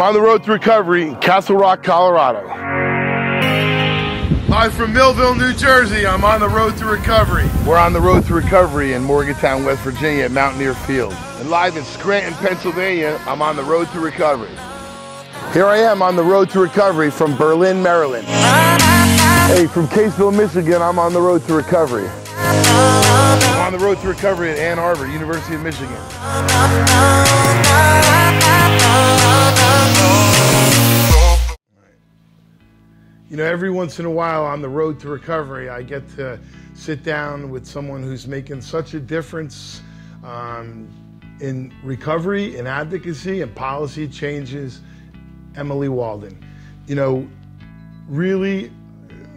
on the road to recovery in Castle Rock, Colorado. Live from Millville, New Jersey, I'm on the road to recovery. We're on the road to recovery in Morgantown, West Virginia at Mountaineer Field. And live in Scranton, Pennsylvania, I'm on the road to recovery. Here I am on the road to recovery from Berlin, Maryland. Hey, from Caseville, Michigan, I'm on the road to recovery. I'm on the road to recovery at Ann Arbor, University of Michigan. You know, every once in a while on the road to recovery, I get to sit down with someone who's making such a difference in recovery, in advocacy, and policy changes, Emily Walden. You know, really,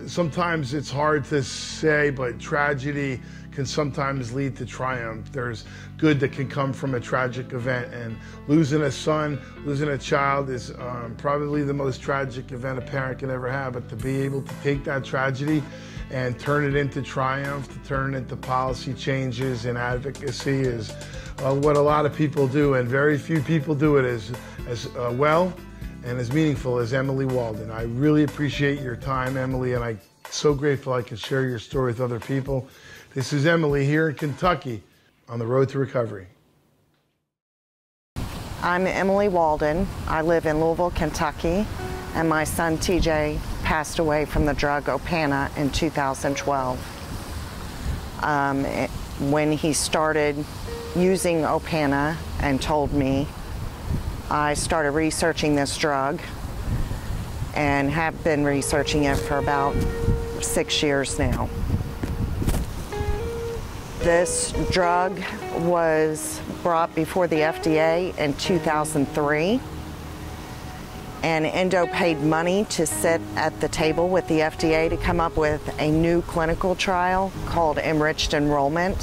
sometimes it's hard to say, but tragedy can sometimes lead to triumph. There's good that can come from a tragic event, and losing a son, losing a child is probably the most tragic event a parent can ever have, but to be able to take that tragedy and turn it into triumph, to turn it into policy changes and advocacy is what a lot of people do, and very few people do it as well and as meaningful as Emily Walden. I really appreciate your time, Emily, and I'm so grateful I can share your story with other people. This is Emily here in Kentucky on the road to recovery. I'm Emily Walden. I live in Louisville, Kentucky, and my son TJ passed away from the drug Opana in 2012. When he started using Opana and told me, I started researching this drug and have been researching it for about 6 years now. This drug was brought before the FDA in 2003, and Endo paid money to sit at the table with the FDA to come up with a new clinical trial called Enriched Enrollment.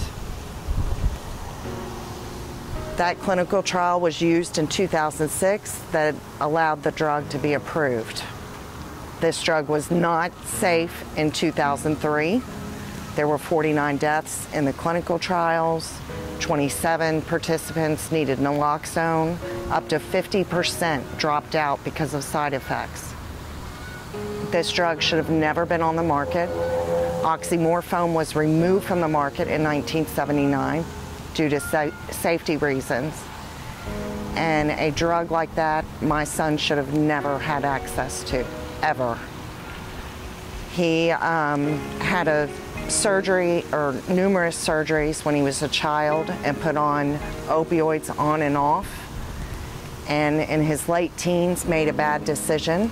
That clinical trial was used in 2006 that allowed the drug to be approved. This drug was not safe in 2003. There were 49 deaths in the clinical trials, 27 participants needed naloxone, up to 50% dropped out because of side effects. This drug should have never been on the market. Oxymorphone was removed from the market in 1979 due to safety reasons. And a drug like that, my son should have never had access to, ever. He had a surgery or numerous surgeries when he was a child and put on opioids on and off, and in his late teens made a bad decision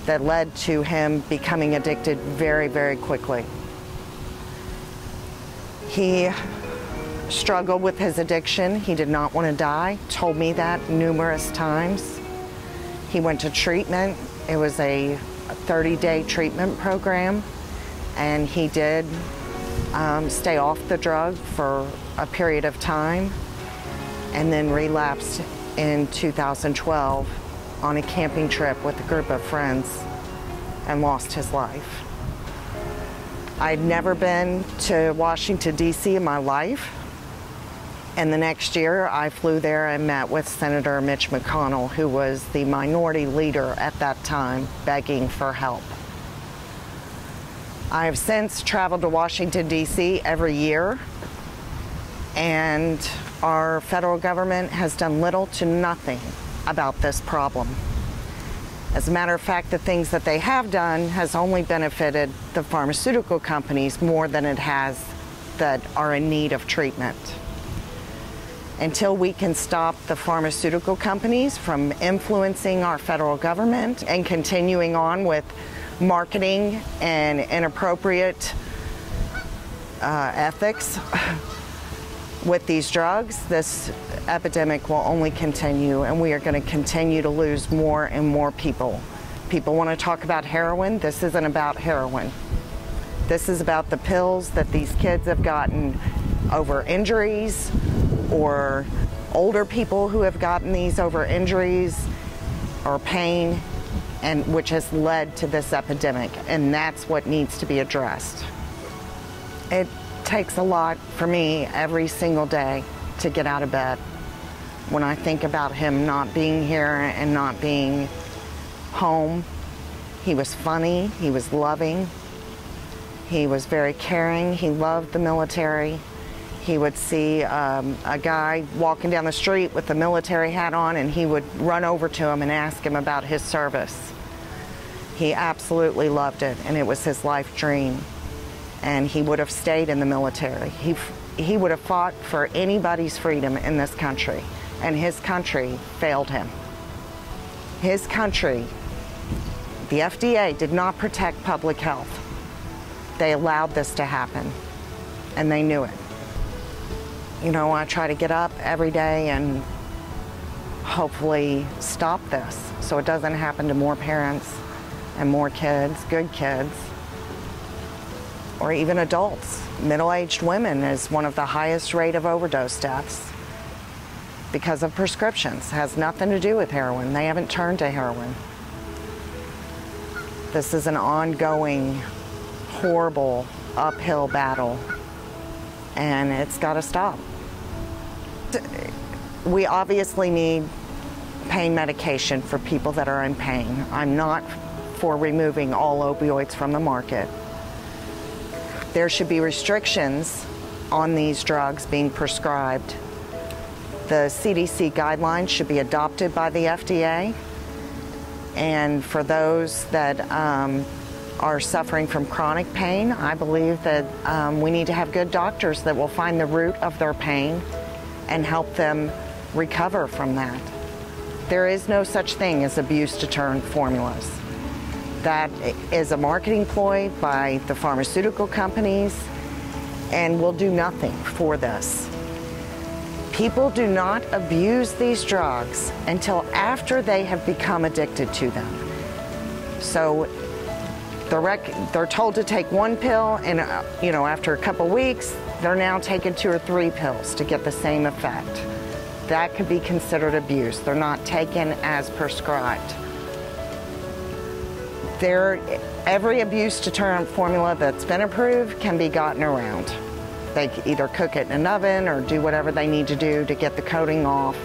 that led to him becoming addicted very, very quickly. He struggled with his addiction. He did not want to die, told me that numerous times. He went to treatment. It was a 30-day treatment program, and he did stay off the drug for a period of time and then relapsed in 2012 on a camping trip with a group of friends and lost his life. I'd never been to Washington, D.C. in my life, and the next year I flew there and met with Senator Mitch McConnell, who was the minority leader at that time, begging for help. I have since traveled to Washington, D.C. every year, and our federal government has done little to nothing about this problem. As a matter of fact, the things that they have done has only benefited the pharmaceutical companies more than it has that are in need of treatment. Until we can stop the pharmaceutical companies from influencing our federal government and continuing on with marketing and inappropriate ethics with these drugs, this epidemic will only continue, and we are going to continue to lose more and more people. People want to talk about heroin. This isn't about heroin. This is about the pills that these kids have gotten over injuries, or older people who have gotten these over injuries or pain, and which has led to this epidemic, and that's what needs to be addressed. It takes a lot for me every single day to get out of bed. when I think about him not being here and not being home. He was funny, he was loving, he was very caring, he loved the military. He would see a guy walking down the street with a military hat on, and he would run over to him and ask him about his service. He absolutely loved it, and it was his life dream. And he would have stayed in the military. He would have fought for anybody's freedom in this country, and his country failed him. His country, the FDA did not protect public health. They allowed this to happen, and they knew it. You know, I try to get up every day and hopefully stop this so it doesn't happen to more parents and more kids, good kids, or even adults. Middle-aged women is one of the highest rate of overdose deaths because of prescriptions. It has nothing to do with heroin. They haven't turned to heroin. This is an ongoing, horrible, uphill battle, and it's got to stop. We obviously need pain medication for people that are in pain. I'm not for removing all opioids from the market. There should be restrictions on these drugs being prescribed. The CDC guidelines should be adopted by the FDA. And for those that are suffering from chronic pain, I believe that we need to have good doctors that will find the root of their pain and help them recover from that. There is no such thing as abuse-deterrent formulas. That is a marketing ploy by the pharmaceutical companies and will do nothing for this. People do not abuse these drugs until after they have become addicted to them. So they're told to take one pill, and after a couple weeks, they're now taking 2 or 3 pills to get the same effect. That could be considered abuse. They're not taken as prescribed. Every abuse-deterrent formula that's been approved can be gotten around. They either cook it in an oven or do whatever they need to do to get the coating off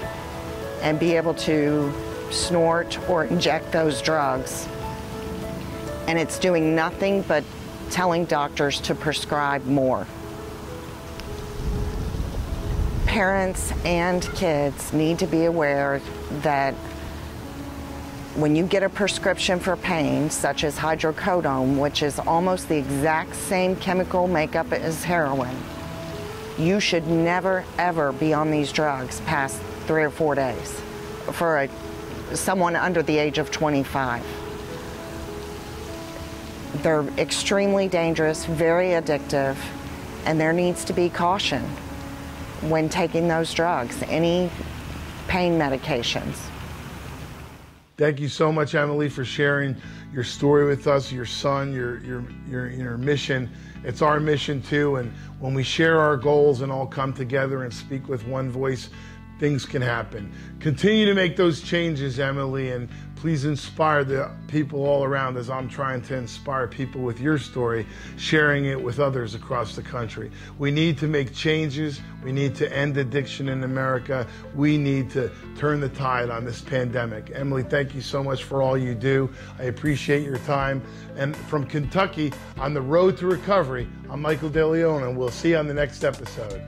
and be able to snort or inject those drugs. And it's doing nothing but telling doctors to prescribe more. Parents and kids need to be aware that when you get a prescription for pain, such as hydrocodone, which is almost the exact same chemical makeup as heroin, you should never, ever be on these drugs past 3 or 4 days for someone under the age of 25. They're extremely dangerous, very addictive, and there needs to be caution when taking those drugs, any pain medications. Thank you so much, Emily, for sharing your story with us, your son, your mission. It's our mission too, and when we share our goals and all come together and speak with one voice, things can happen. Continue to make those changes, Emily, and please inspire the people all around as I'm trying to inspire people with your story, sharing it with others across the country. We need to make changes. We need to end addiction in America. We need to turn the tide on this pandemic. Emily, thank you so much for all you do. I appreciate your time. And from Kentucky, on the road to recovery, I'm Michael DeLeon, and we'll see you on the next episode.